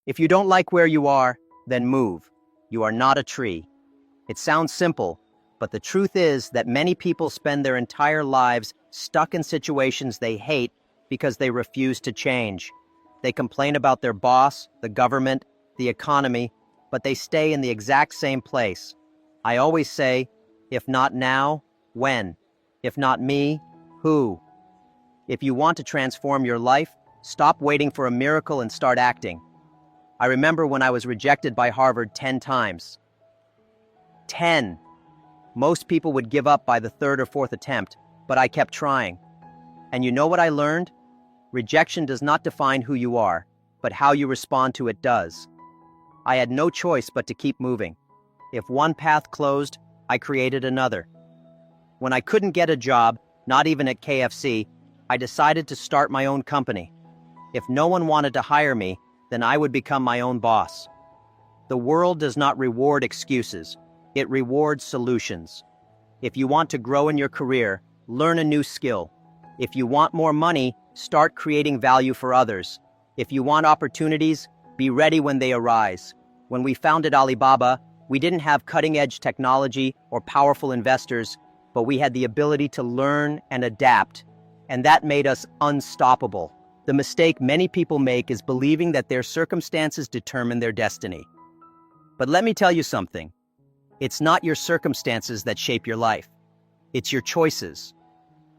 If you don't like where you are, then move. You are not a tree. It sounds simple, but the truth is that many people spend their entire lives stuck in situations they hate because they refuse to change. They complain about their boss, the government, the economy, but they stay in the exact same place. I always say, if not now, when? If not me, who? If you want to transform your life, stop waiting for a miracle and start acting. I remember when I was rejected by Harvard 10 times. 10. Most people would give up by the third or fourth attempt, but I kept trying. And you know what I learned? Rejection does not define who you are, but how you respond to it does. I had no choice but to keep moving. If one path closed, I created another. When I couldn't get a job, not even at KFC, I decided to start my own company. If no one wanted to hire me, then I would become my own boss. The world does not reward excuses. It rewards solutions. If you want to grow in your career, learn a new skill. If you want more money, start creating value for others. If you want opportunities, be ready when they arise. When we founded Alibaba, we didn't have cutting-edge technology or powerful investors, but we had the ability to learn and adapt, and that made us unstoppable. The mistake many people make is believing that their circumstances determine their destiny. But let me tell you something. It's not your circumstances that shape your life. It's your choices.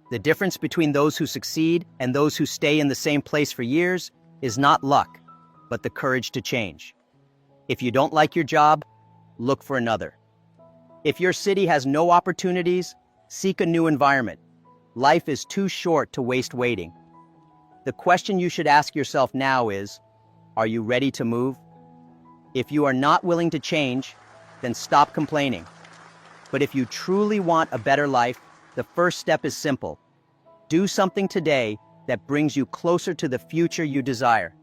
The difference between those who succeed and those who stay in the same place for years is not luck, but the courage to change. If you don't like your job, look for another. If your city has no opportunities, seek a new environment. Life is too short to waste waiting. The question you should ask yourself now is, are you ready to move? If you are not willing to change, then stop complaining. But if you truly want a better life, the first step is simple. Do something today that brings you closer to the future you desire.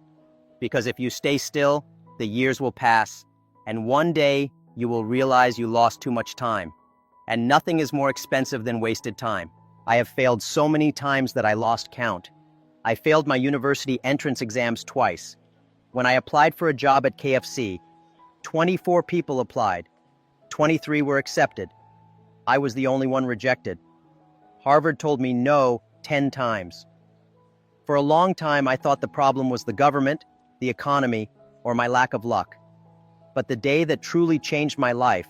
Because if you stay still, the years will pass, and one day you will realize you lost too much time. And nothing is more expensive than wasted time. I have failed so many times that I lost count. I failed my university entrance exams twice. When I applied for a job at KFC, 24 people applied. 23 were accepted. I was the only one rejected. Harvard told me no 10 times. For a long time, I thought the problem was the government, the economy, or my lack of luck. But the day that truly changed my life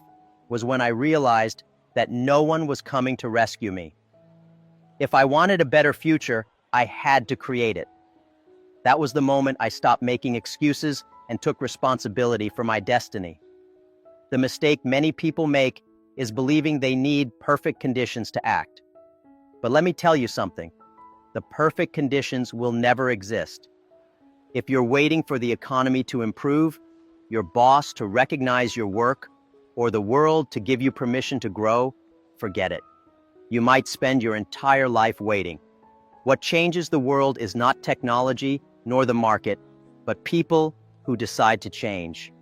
was when I realized that no one was coming to rescue me. If I wanted a better future, I had to create it. That was the moment I stopped making excuses and took responsibility for my destiny. The mistake many people make is believing they need perfect conditions to act. But let me tell you something. The perfect conditions will never exist. If you're waiting for the economy to improve, your boss to recognize your work, or the world to give you permission to grow, forget it. You might spend your entire life waiting. What changes the world is not technology nor the market, but people who decide to change.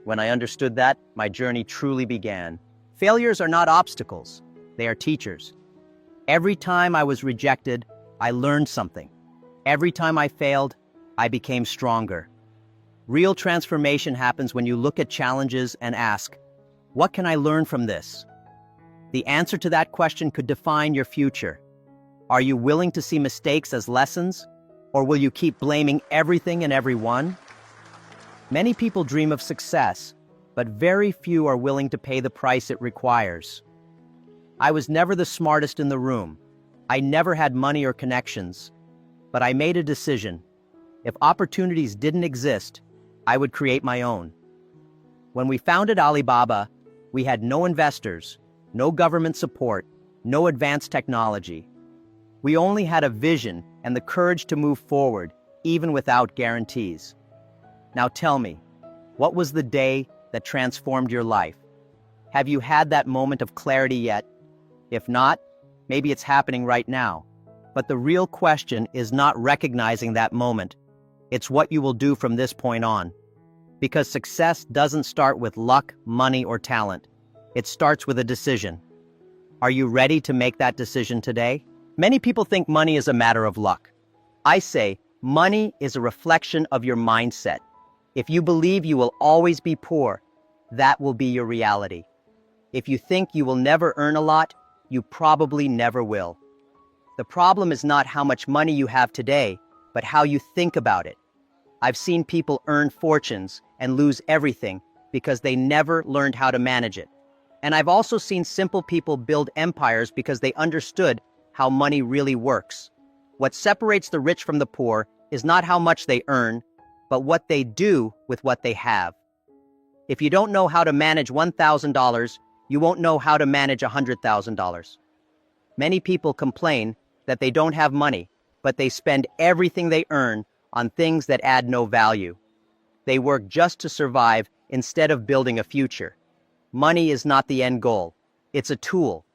When I understood that, my journey truly began. Failures are not obstacles, they are teachers. Every time I was rejected, I learned something. Every time I failed, I became stronger. Real transformation happens when you look at challenges and ask, what can I learn from this? The answer to that question could define your future. Are you willing to see mistakes as lessons, or will you keep blaming everything and everyone? Many people dream of success, but very few are willing to pay the price it requires. I was never the smartest in the room. I never had money or connections, but I made a decision. If opportunities didn't exist, I would create my own. When we founded Alibaba, we had no investors, no government support, no advanced technology. We only had a vision and the courage to move forward, even without guarantees. Now tell me, what was the day that transformed your life? Have you had that moment of clarity yet? If not, maybe it's happening right now. But the real question is not recognizing that moment. It's what you will do from this point on. Because success doesn't start with luck, money, or talent. It starts with a decision. Are you ready to make that decision today? Many people think money is a matter of luck. I say money is a reflection of your mindset. If you believe you will always be poor, that will be your reality. If you think you will never earn a lot, you probably never will. The problem is not how much money you have today, but how you think about it. I've seen people earn fortunes and lose everything because they never learned how to manage it. And I've also seen simple people build empires because they understood how money really works. What separates the rich from the poor is not how much they earn, but what they do with what they have. If you don't know how to manage $1,000, you won't know how to manage $100,000. Many people complain that they don't have money, but they spend everything they earn on things that add no value. They work just to survive instead of building a future. Money is not the end goal. It's a tool,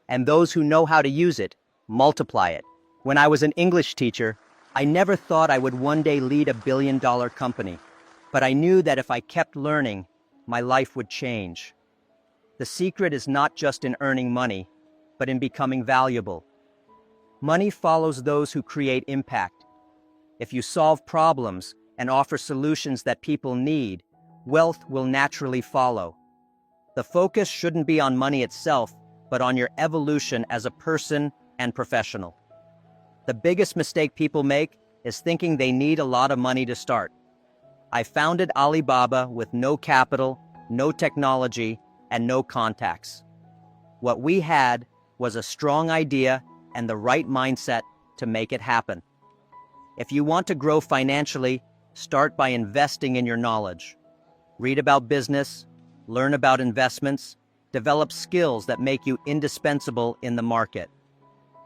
and those who know how to use it multiply it. When I was an English teacher, I never thought I would one day lead a billion-dollar company, but I knew that if I kept learning, my life would change. The secret is not just in earning money, but in becoming valuable. Money follows those who create impact. If you solve problems and offer solutions that people need, wealth will naturally follow. The focus shouldn't be on money itself, but on your evolution as a person and professional. The biggest mistake people make is thinking they need a lot of money to start. I founded Alibaba with no capital, no technology, and no contacts. What we had was a strong idea and the right mindset to make it happen. If you want to grow financially, start by investing in your knowledge. Read about business, learn about investments, develop skills that make you indispensable in the market.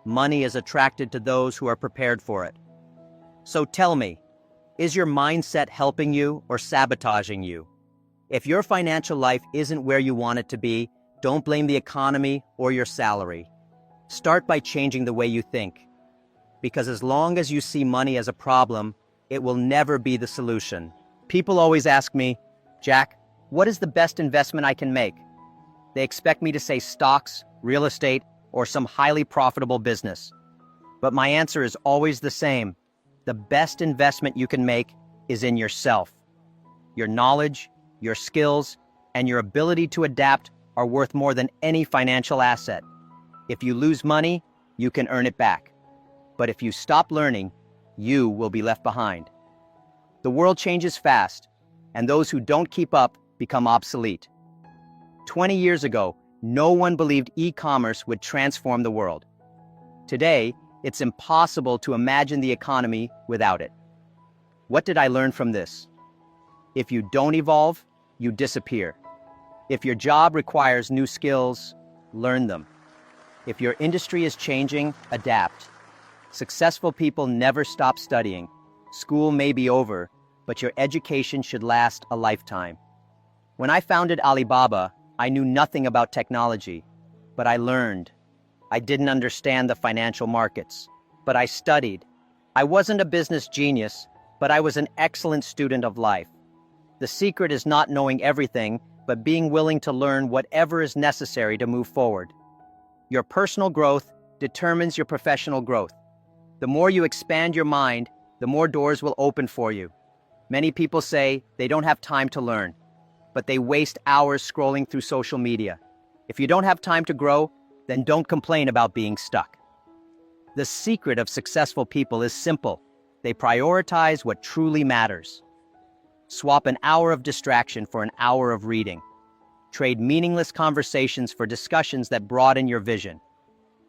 Money is attracted to those who are prepared for it. So tell me, is your mindset helping you or sabotaging you? If your financial life isn't where you want it to be, don't blame the economy or your salary. Start by changing the way you think. Because as long as you see money as a problem, it will never be the solution. People always ask me, Jack, what is the best investment I can make? They expect me to say stocks, real estate, or some highly profitable business. But my answer is always the same. The best investment you can make is in yourself. Your knowledge, your skills, and your ability to adapt are worth more than any financial asset. If you lose money, you can earn it back. But if you stop learning, you will be left behind. The world changes fast, and those who don't keep up become obsolete. 20 years ago, no one believed e-commerce would transform the world. Today, it's impossible to imagine the economy without it. What did I learn from this? If you don't evolve, you disappear. If your job requires new skills, learn them. If your industry is changing, adapt. Successful people never stop studying. School may be over, but your education should last a lifetime. When I founded Alibaba, I knew nothing about technology, but I learned. I didn't understand the financial markets, but I studied. I wasn't a business genius, but I was an excellent student of life. The secret is not knowing everything, but being willing to learn whatever is necessary to move forward. Your personal growth determines your professional growth. The more you expand your mind, the more doors will open for you. Many people say they don't have time to learn, but they waste hours scrolling through social media. If you don't have time to grow, then don't complain about being stuck. The secret of successful people is simple. They prioritize what truly matters. Swap an hour of distraction for an hour of reading. Trade meaningless conversations for discussions that broaden your vision.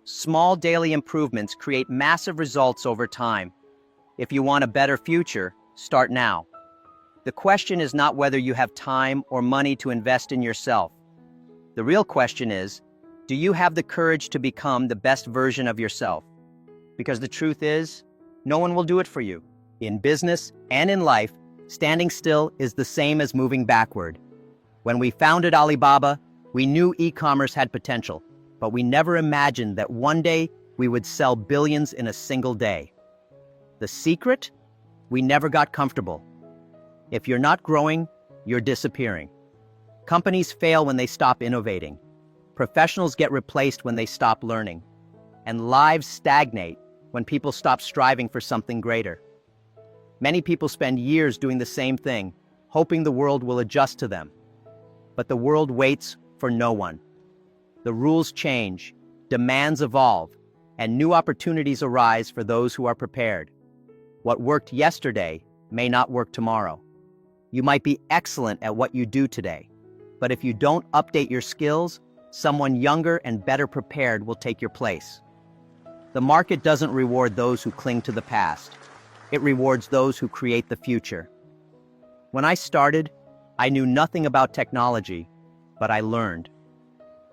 Small daily improvements create massive results over time. If you want a better future, start now. The question is not whether you have time or money to invest in yourself. The real question is, do you have the courage to become the best version of yourself? Because the truth is, no one will do it for you. In business and in life, standing still is the same as moving backward. When we founded Alibaba, we knew e-commerce had potential, but we never imagined that one day we would sell billions in a single day. The secret? We never got comfortable. If you're not growing, you're disappearing. Companies fail when they stop innovating. Professionals get replaced when they stop learning. And lives stagnate when people stop striving for something greater. Many people spend years doing the same thing, hoping the world will adjust to them. But the world waits for no one. The rules change, demands evolve, and new opportunities arise for those who are prepared. What worked yesterday may not work tomorrow. You might be excellent at what you do today, but if you don't update your skills, someone younger and better prepared will take your place. The market doesn't reward those who cling to the past. It rewards those who create the future. When I started, I knew nothing about technology, but I learned.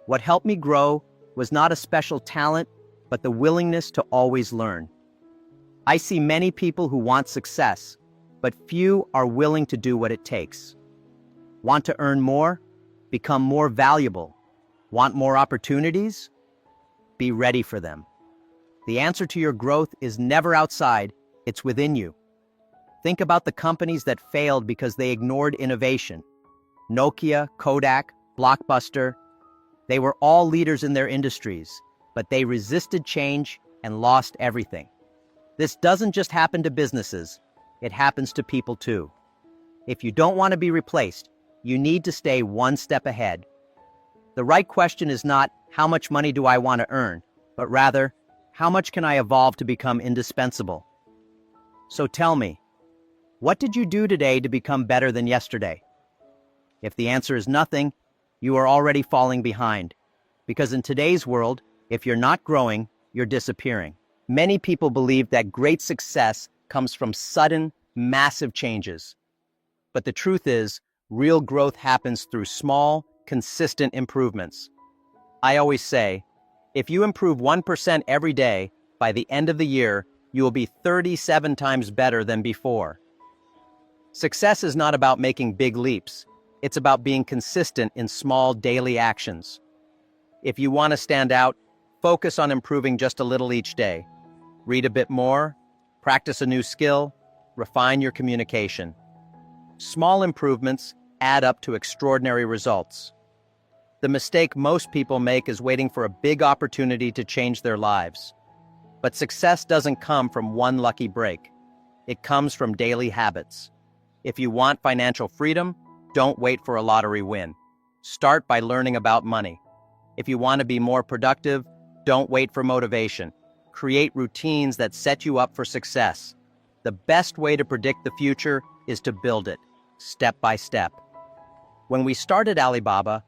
What helped me grow was not a special talent, but the willingness to always learn. I see many people who want success, but few are willing to do what it takes. Want to earn more? Become more valuable. Want more opportunities? Be ready for them. The answer to your growth is never outside, it's within you. Think about the companies that failed because they ignored innovation. Nokia, Kodak, Blockbuster. They were all leaders in their industries, but they resisted change and lost everything. This doesn't just happen to businesses, it happens to people too. If you don't want to be replaced, you need to stay one step ahead. The right question is not, how much money do I want to earn, but rather, how much can I evolve to become indispensable? So tell me, what did you do today to become better than yesterday? If the answer is nothing, you are already falling behind. Because in today's world, if you're not growing, you're disappearing. Many people believe that great success comes from sudden, massive changes. But the truth is, real growth happens through small, consistent improvements. I always say, if you improve 1% every day, by the end of the year, you will be 37 times better than before. Success is not about making big leaps. It's about being consistent in small daily actions. If you want to stand out, focus on improving just a little each day. Read a bit more, practice a new skill, refine your communication. Small improvements add up to extraordinary results. The mistake most people make is waiting for a big opportunity to change their lives. But success doesn't come from one lucky break. It comes from daily habits. If you want financial freedom, don't wait for a lottery win. Start by learning about money. If you want to be more productive, don't wait for motivation. Create routines that set you up for success. The best way to predict the future is to build it, step by step. When we started Alibaba,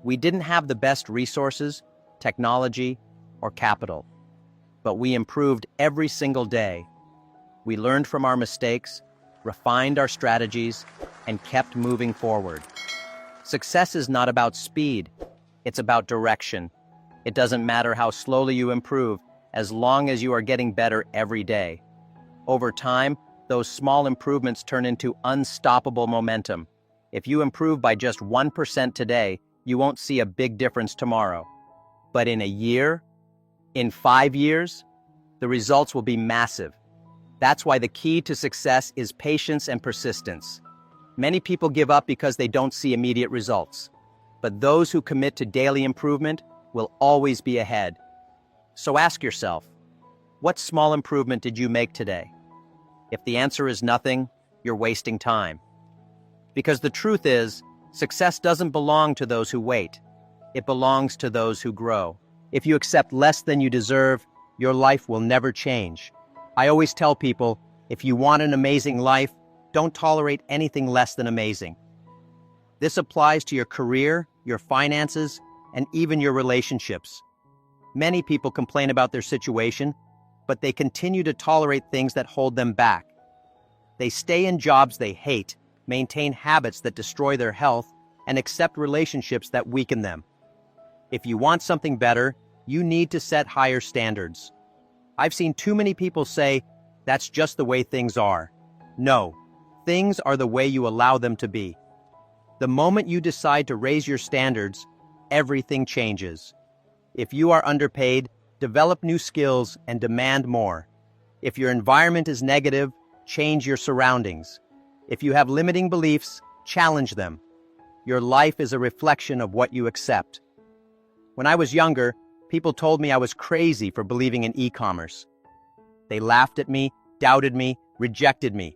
we didn't have the best resources, technology, or capital. But we improved every single day. We learned from our mistakes, refined our strategies, and kept moving forward. Success is not about speed, it's about direction. It doesn't matter how slowly you improve, as long as you are getting better every day. Over time, those small improvements turn into unstoppable momentum. If you improve by just 1% today, you won't see a big difference tomorrow. But in a year, in 5 years, the results will be massive. That's why the key to success is patience and persistence. Many people give up because they don't see immediate results. But those who commit to daily improvement will always be ahead. So ask yourself, what small improvement did you make today? If the answer is nothing, you're wasting time. Because the truth is, success doesn't belong to those who wait. It belongs to those who grow. If you accept less than you deserve, your life will never change. I always tell people, if you want an amazing life, don't tolerate anything less than amazing. This applies to your career, your finances, and even your relationships. Many people complain about their situation, but they continue to tolerate things that hold them back. They stay in jobs they hate, maintain habits that destroy their health, and accept relationships that weaken them. If you want something better, you need to set higher standards. I've seen too many people say, that's just the way things are. No, things are the way you allow them to be. The moment you decide to raise your standards, everything changes. If you are underpaid, develop new skills and demand more. If your environment is negative, change your surroundings. If you have limiting beliefs, challenge them. Your life is a reflection of what you accept. When I was younger, people told me I was crazy for believing in e-commerce. They laughed at me, doubted me, rejected me,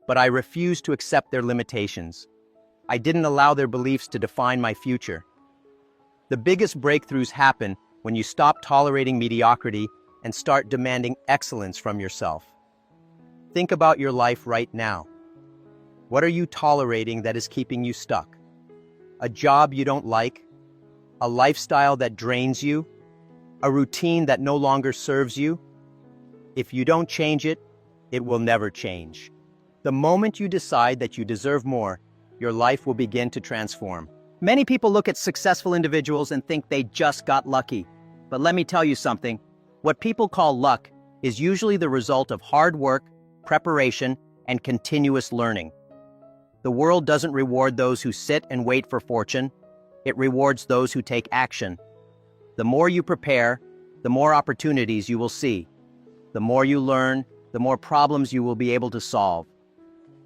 but I refused to accept their limitations. I didn't allow their beliefs to define my future. The biggest breakthroughs happen when you stop tolerating mediocrity and start demanding excellence from yourself. Think about your life right now. What are you tolerating that is keeping you stuck? A job you don't like? A lifestyle that drains you? A routine that no longer serves you? If you don't change it, it will never change. The moment you decide that you deserve more, your life will begin to transform. Many people look at successful individuals and think they just got lucky. But let me tell you something. What people call luck is usually the result of hard work, preparation, and continuous learning. The world doesn't reward those who sit and wait for fortune. It rewards those who take action. The more you prepare, the more opportunities you will see. The more you learn, the more problems you will be able to solve.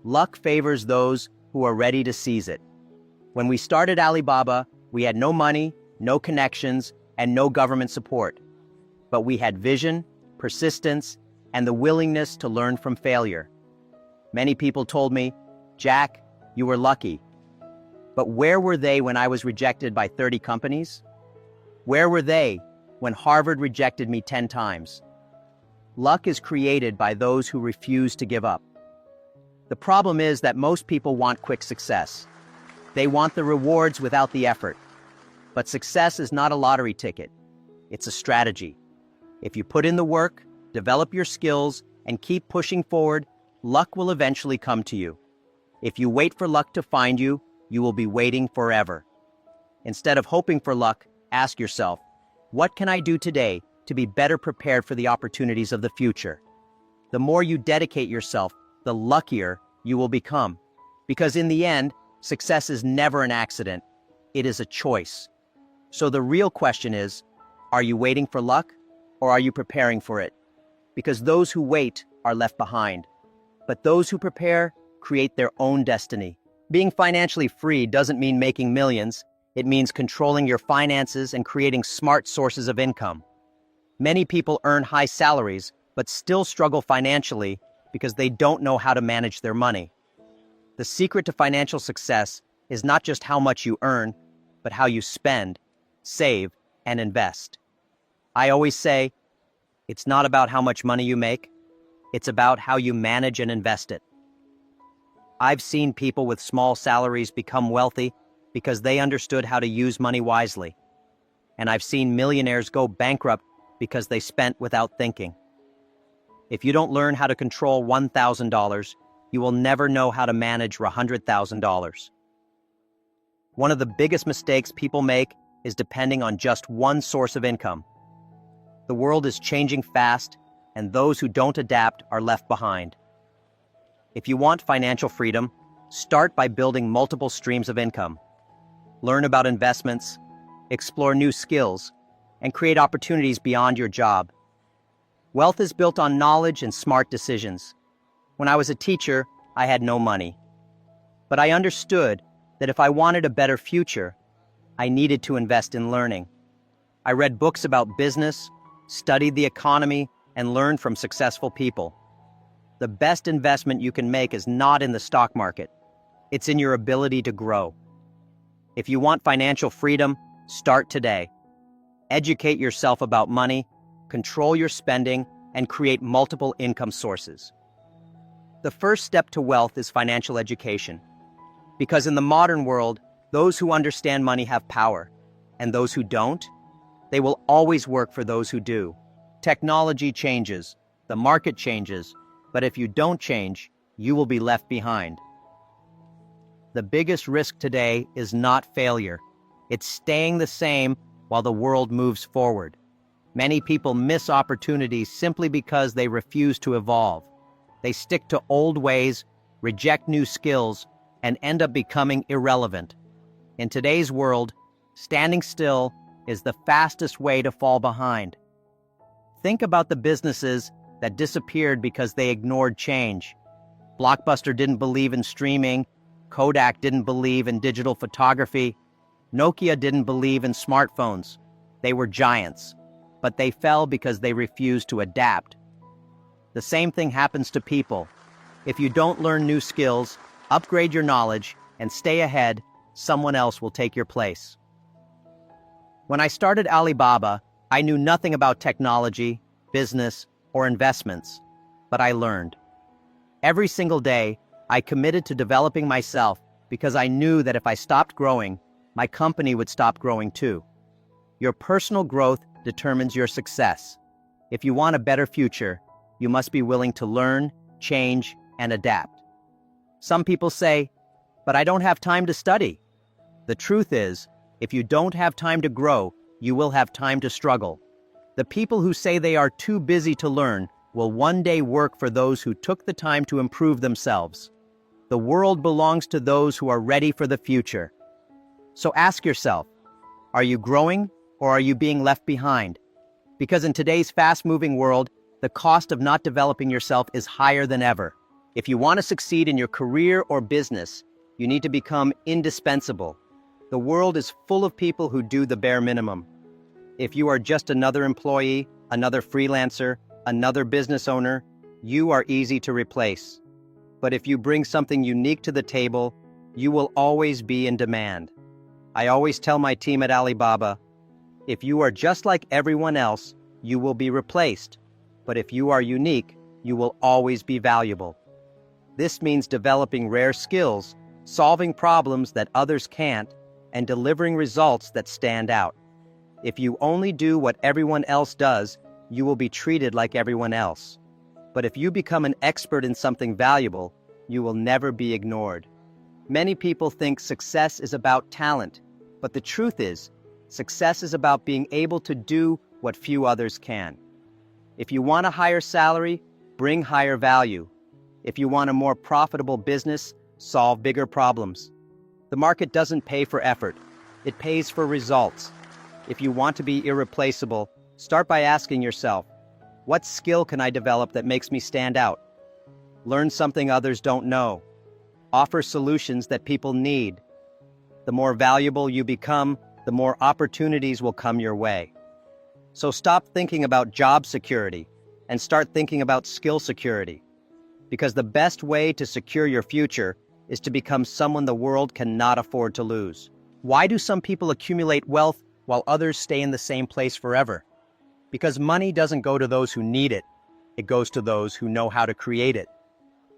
Luck favors those who are ready to seize it. When we started Alibaba, we had no money, no connections, and no government support. But we had vision, persistence, and the willingness to learn from failure. Many people told me, "Jack, you were lucky." But where were they when I was rejected by 30 companies? Where were they when Harvard rejected me 10 times? Luck is created by those who refuse to give up. The problem is that most people want quick success. They want the rewards without the effort. But success is not a lottery ticket. It's a strategy. If you put in the work, develop your skills, and keep pushing forward, luck will eventually come to you. If you wait for luck to find you, you will be waiting forever. Instead of hoping for luck, ask yourself, what can I do today to be better prepared for the opportunities of the future? The more you dedicate yourself, the luckier you will become. Because in the end, success is never an accident. It is a choice. So the real question is, are you waiting for luck or are you preparing for it? Because those who wait are left behind. But those who prepare create their own destiny. Being financially free doesn't mean making millions. It means controlling your finances and creating smart sources of income. Many people earn high salaries but still struggle financially because they don't know how to manage their money. The secret to financial success is not just how much you earn, but how you spend, save, and invest. I always say, it's not about how much money you make, it's about how you manage and invest it. I've seen people with small salaries become wealthy because they understood how to use money wisely. And I've seen millionaires go bankrupt because they spent without thinking. If you don't learn how to control $1,000, you will never know how to manage $100,000. One of the biggest mistakes people make is depending on just one source of income. The world is changing fast, and those who don't adapt are left behind. If you want financial freedom, start by building multiple streams of income. Learn about investments, explore new skills, and create opportunities beyond your job. Wealth is built on knowledge and smart decisions. When I was a teacher, I had no money. But I understood that if I wanted a better future, I needed to invest in learning. I read books about business, studied the economy, and learned from successful people. The best investment you can make is not in the stock market. It's in your ability to grow. If you want financial freedom, start today. Educate yourself about money, control your spending, and create multiple income sources. The first step to wealth is financial education. Because in the modern world, those who understand money have power, and those who don't, they will always work for those who do. Technology changes, the market changes, but if you don't change, you will be left behind. The biggest risk today is not failure. It's staying the same while the world moves forward. Many people miss opportunities simply because they refuse to evolve. They stick to old ways, reject new skills, and end up becoming irrelevant. In today's world, standing still is the fastest way to fall behind. Think about the businesses that disappeared because they ignored change. Blockbuster didn't believe in streaming, Kodak didn't believe in digital photography, Nokia didn't believe in smartphones. They were giants, but they fell because they refused to adapt. The same thing happens to people. If you don't learn new skills, upgrade your knowledge, and stay ahead, someone else will take your place. When I started Alibaba, I knew nothing about technology, business, or investments, but I learned. Every single day, I committed to developing myself because I knew that if I stopped growing, my company would stop growing too. Your personal growth determines your success. If you want a better future, you must be willing to learn, change, and adapt. Some people say, "But I don't have time to study." The truth is, if you don't have time to grow, you will have time to struggle. The people who say they are too busy to learn will one day work for those who took the time to improve themselves. The world belongs to those who are ready for the future. So ask yourself, are you growing or are you being left behind? Because in today's fast-moving world, the cost of not developing yourself is higher than ever. If you want to succeed in your career or business, you need to become indispensable. The world is full of people who do the bare minimum. If you are just another employee, another freelancer, another business owner, you are easy to replace. But if you bring something unique to the table, you will always be in demand. I always tell my team at Alibaba, if you are just like everyone else, you will be replaced. But if you are unique, you will always be valuable. This means developing rare skills, solving problems that others can't, and delivering results that stand out. If you only do what everyone else does, you will be treated like everyone else. But if you become an expert in something valuable, you will never be ignored. Many people think success is about talent, but the truth is, success is about being able to do what few others can. If you want a higher salary, bring higher value. If you want a more profitable business, solve bigger problems. The market doesn't pay for effort, it pays for results. If you want to be irreplaceable, start by asking yourself, what skill can I develop that makes me stand out? Learn something others don't know. Offer solutions that people need. The more valuable you become, the more opportunities will come your way. So stop thinking about job security and start thinking about skill security. Because the best way to secure your future is to become someone the world cannot afford to lose. Why do some people accumulate wealth while others stay in the same place forever? Because money doesn't go to those who need it, it goes to those who know how to create it.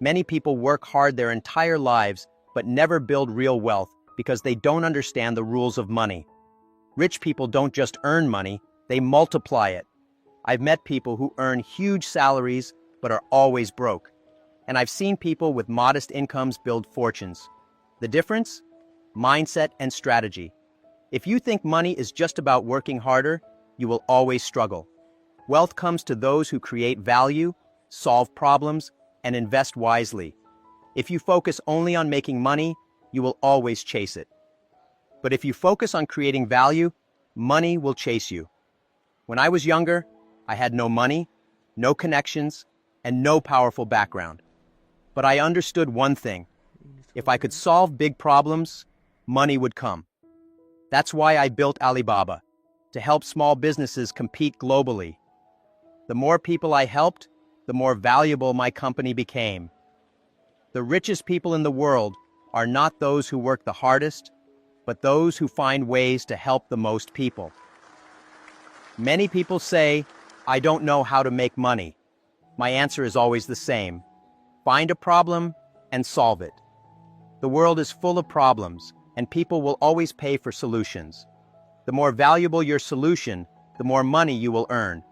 Many people work hard their entire lives but never build real wealth because they don't understand the rules of money. Rich people don't just earn money, they multiply it. I've met people who earn huge salaries but are always broke. And I've seen people with modest incomes build fortunes. The difference? Mindset and strategy. If you think money is just about working harder, you will always struggle. Wealth comes to those who create value, solve problems, and invest wisely. If you focus only on making money, you will always chase it. But if you focus on creating value, money will chase you. When I was younger, I had no money, no connections, and no powerful background. But I understood one thing. If I could solve big problems, money would come. That's why I built Alibaba, to help small businesses compete globally. The more people I helped, the more valuable my company became. The richest people in the world are not those who work the hardest, but those who find ways to help the most people. Many people say, I don't know how to make money. My answer is always the same. Find a problem and solve it. The world is full of problems, and people will always pay for solutions. The more valuable your solution, the more money you will earn.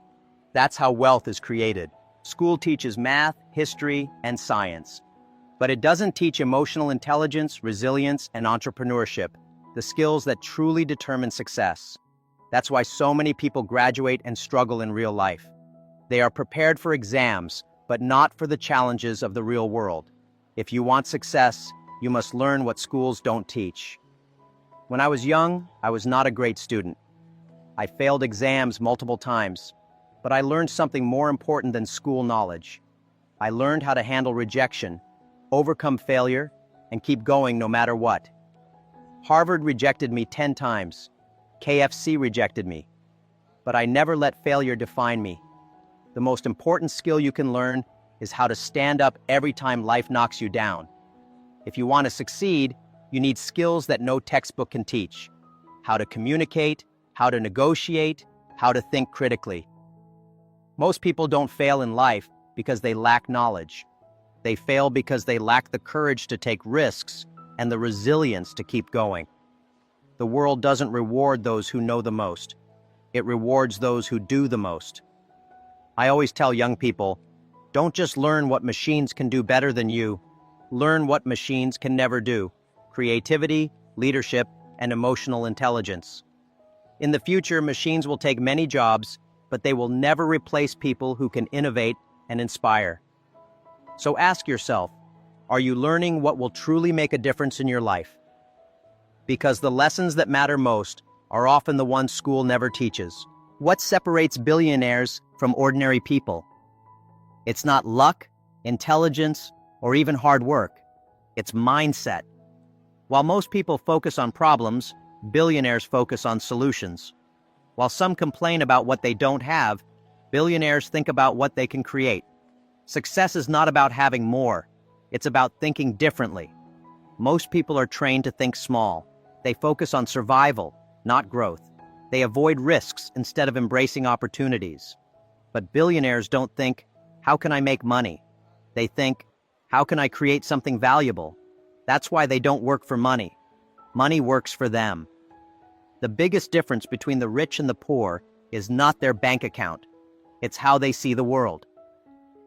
That's how wealth is created. School teaches math, history, and science. But it doesn't teach emotional intelligence, resilience, and entrepreneurship, the skills that truly determine success. That's why so many people graduate and struggle in real life. They are prepared for exams, but not for the challenges of the real world. If you want success, you must learn what schools don't teach. When I was young, I was not a great student. I failed exams multiple times, but I learned something more important than school knowledge. I learned how to handle rejection, overcome failure, and keep going no matter what. Harvard rejected me 10 times. KFC rejected me. But I never let failure define me. The most important skill you can learn is how to stand up every time life knocks you down. If you want to succeed, You need skills that no textbook can teach: how to communicate, how to negotiate, how to think critically. Most people don't fail in life because they lack knowledge. They fail because they lack the courage to take risks and the resilience to keep going. The world doesn't reward those who know the most. It rewards those who do the most. I always tell young people, don't just learn what machines can do better than you. Learn what machines can never do: creativity, leadership, and emotional intelligence. In the future, machines will take many jobs, but they will never replace people who can innovate and inspire. So ask yourself, are you learning what will truly make a difference in your life? Because the lessons that matter most are often the ones school never teaches. What separates billionaires from ordinary people? It's not luck, intelligence, or even hard work. It's mindset. While most people focus on problems, billionaires focus on solutions. While some complain about what they don't have, billionaires think about what they can create. Success is not about having more. It's about thinking differently. Most people are trained to think small. They focus on survival, not growth. They avoid risks instead of embracing opportunities. But billionaires don't think, how can I make money? They think, how can I create something valuable? That's why they don't work for money. Money works for them. The biggest difference between the rich and the poor is not their bank account. It's how they see the world.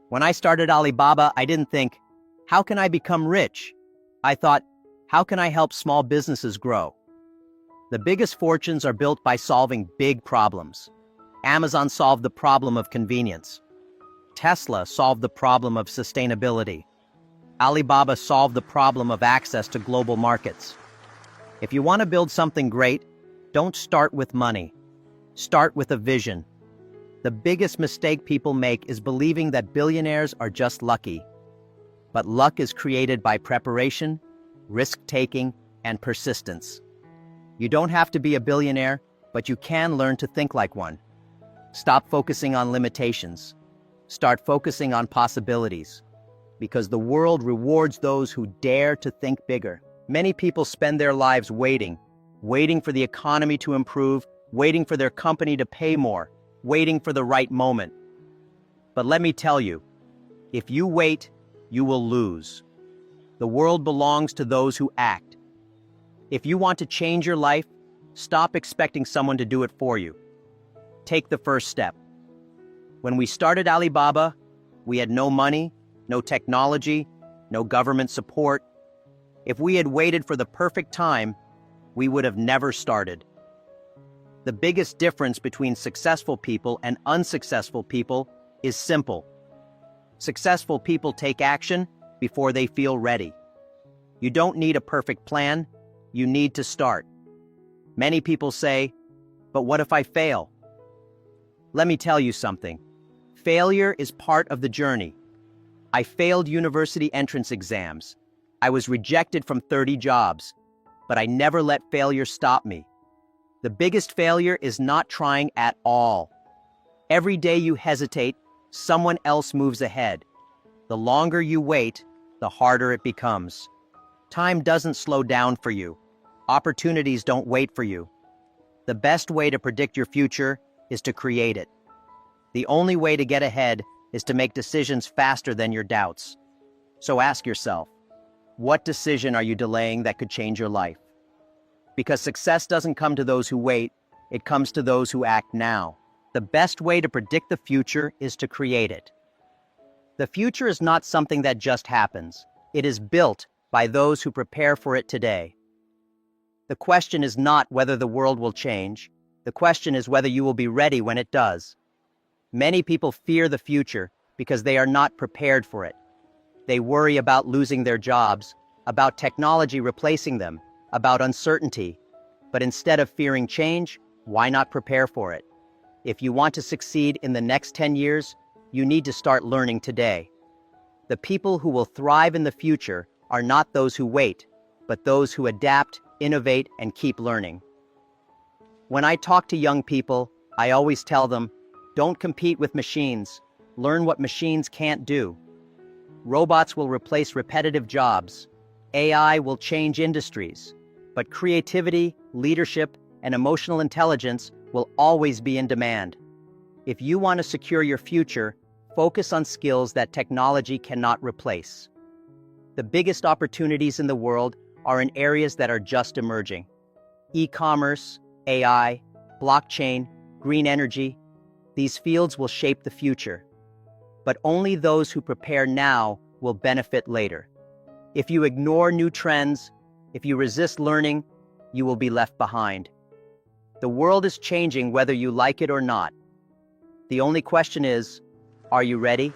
When I started Alibaba, I didn't think, how can I become rich? I thought, how can I help small businesses grow? The biggest fortunes are built by solving big problems. Amazon solved the problem of convenience. Tesla solved the problem of sustainability. Alibaba solved the problem of access to global markets. If you want to build something great, don't start with money. Start with a vision. The biggest mistake people make is believing that billionaires are just lucky. But luck is created by preparation, risk-taking, and persistence. You don't have to be a billionaire, but you can learn to think like one. Stop focusing on limitations. Start focusing on possibilities. Because the world rewards those who dare to think bigger. Many people spend their lives waiting for the economy to improve, waiting for their company to pay more, waiting for the right moment. But let me tell you, if you wait, you will lose. The world belongs to those who act. If you want to change your life, stop expecting someone to do it for you. Take the first step. When we started Alibaba, we had no money, no technology, no government support. If we had waited for the perfect time, we would have never started. The biggest difference between successful people and unsuccessful people is simple. Successful people take action before they feel ready. You don't need a perfect plan, you need to start. Many people say, but what if I fail? Let me tell you something. Failure is part of the journey. I failed university entrance exams. I was rejected from 30 jobs, but I never let failure stop me. The biggest failure is not trying at all. Every day you hesitate, someone else moves ahead. The longer you wait, the harder it becomes. Time doesn't slow down for you. Opportunities don't wait for you. The best way to predict your future is to create it. The only way to get ahead is to make decisions faster than your doubts. So ask yourself, what decision are you delaying that could change your life? Because success doesn't come to those who wait, it comes to those who act now. The best way to predict the future is to create it. The future is not something that just happens. It is built by those who prepare for it today. The question is not whether the world will change. The question is whether you will be ready when it does. Many people fear the future because they are not prepared for it. They worry about losing their jobs, about technology replacing them, about uncertainty. But instead of fearing change, why not prepare for it? If you want to succeed in the next 10 years, you need to start learning today. The people who will thrive in the future are not those who wait, but those who adapt, innovate, and keep learning. When I talk to young people, I always tell them, don't compete with machines. Learn what machines can't do. Robots will replace repetitive jobs. AI will change industries, but creativity, leadership, and emotional intelligence will always be in demand. If you want to secure your future, focus on skills that technology cannot replace. The biggest opportunities in the world are in areas that are just emerging. E-commerce, AI, blockchain, green energy, these fields will shape the future. But only those who prepare now will benefit later. If you ignore new trends, if you resist learning, you will be left behind. The world is changing whether you like it or not. The only question is, are you ready?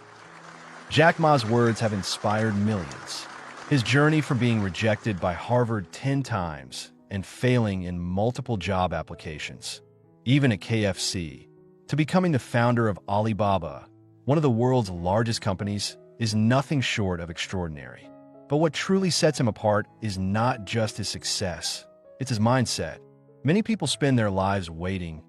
Jack Ma's words have inspired millions. His journey from being rejected by Harvard 10 times and failing in multiple job applications, even at KFC, to becoming the founder of Alibaba, one of the world's largest companies, is nothing short of extraordinary. But what truly sets him apart is not just his success, it's his mindset. Many people spend their lives waiting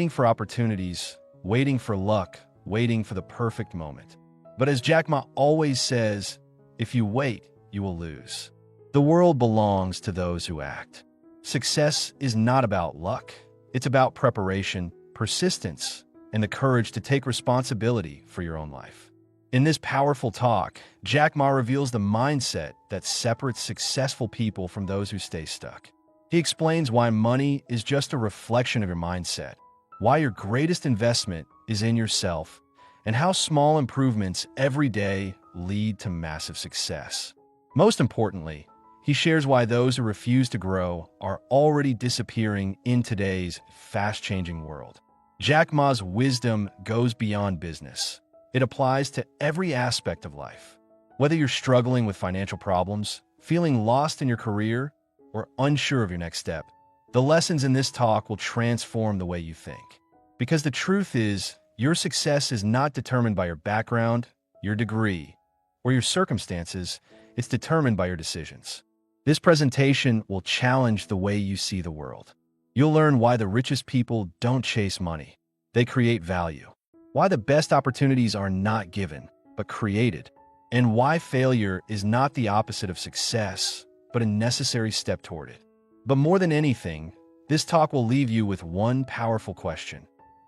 for opportunities, waiting for luck, waiting for the perfect moment. But as Jack Ma always says, if you wait, you will lose. The world belongs to those who act. Success is not about luck. It's about preparation, persistence, and the courage to take responsibility for your own life. In this powerful talk, Jack Ma reveals the mindset that separates successful people from those who stay stuck. He explains why money is just a reflection of your mindset, why your greatest investment is in yourself, and how small improvements every day lead to massive success. Most importantly, he shares why those who refuse to grow are already disappearing in today's fast-changing world. Jack Ma's wisdom goes beyond business. It applies to every aspect of life. Whether you're struggling with financial problems, feeling lost in your career, or unsure of your next step, the lessons in this talk will transform the way you think. Because the truth is, your success is not determined by your background, your degree, or your circumstances. It's determined by your decisions. This presentation will challenge the way you see the world. You'll learn why the richest people don't chase money. They create value. Why the best opportunities are not given, but created. And why failure is not the opposite of success, but a necessary step toward it. But more than anything, this talk will leave you with one powerful question.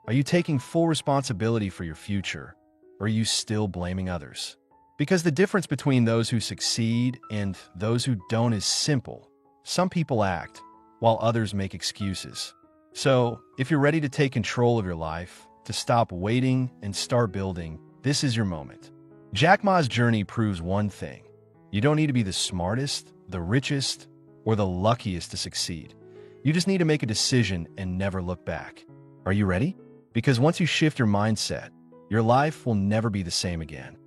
Are you taking full responsibility for your future, or are you still blaming others? Because the difference between those who succeed and those who don't is simple. Some people act, while others make excuses. So, if you're ready to take control of your life, to stop waiting and start building, this is your moment. Jack Ma's journey proves one thing. You don't need to be the smartest, the richest, or the luckiest to succeed. You just need to make a decision and never look back. Are you ready? Because once you shift your mindset, your life will never be the same again.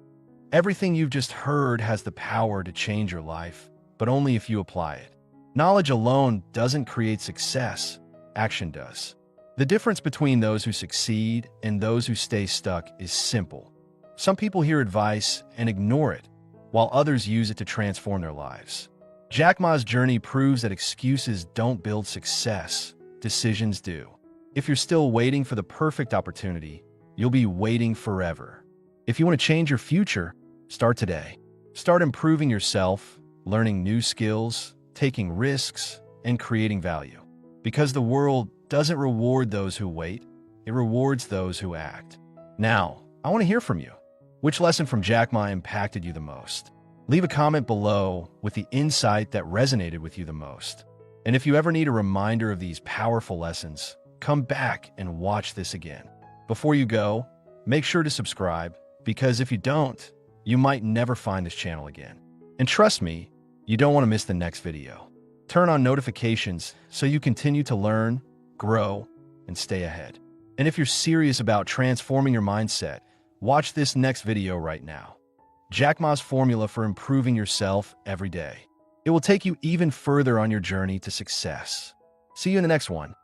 Everything you've just heard has the power to change your life, but only if you apply it. Knowledge alone doesn't create success, action does. The difference between those who succeed and those who stay stuck is simple. Some people hear advice and ignore it, while others use it to transform their lives. Jack Ma's journey proves that excuses don't build success, decisions do. If you're still waiting for the perfect opportunity, you'll be waiting forever. If you want to change your future, start today. Start improving yourself, learning new skills, taking risks, and creating value. Because the world doesn't reward those who wait, it rewards those who act. Now, I want to hear from you. Which lesson from Jack Ma impacted you the most? Leave a comment below with the insight that resonated with you the most. And if you ever need a reminder of these powerful lessons, come back and watch this again. Before you go, make sure to subscribe, because if you don't, you might never find this channel again. And trust me, you don't want to miss the next video. Turn on notifications so you continue to learn, grow, and stay ahead. And if you're serious about transforming your mindset, watch this next video right now. Jack Ma's formula for improving yourself every day. It will take you even further on your journey to success. See you in the next one.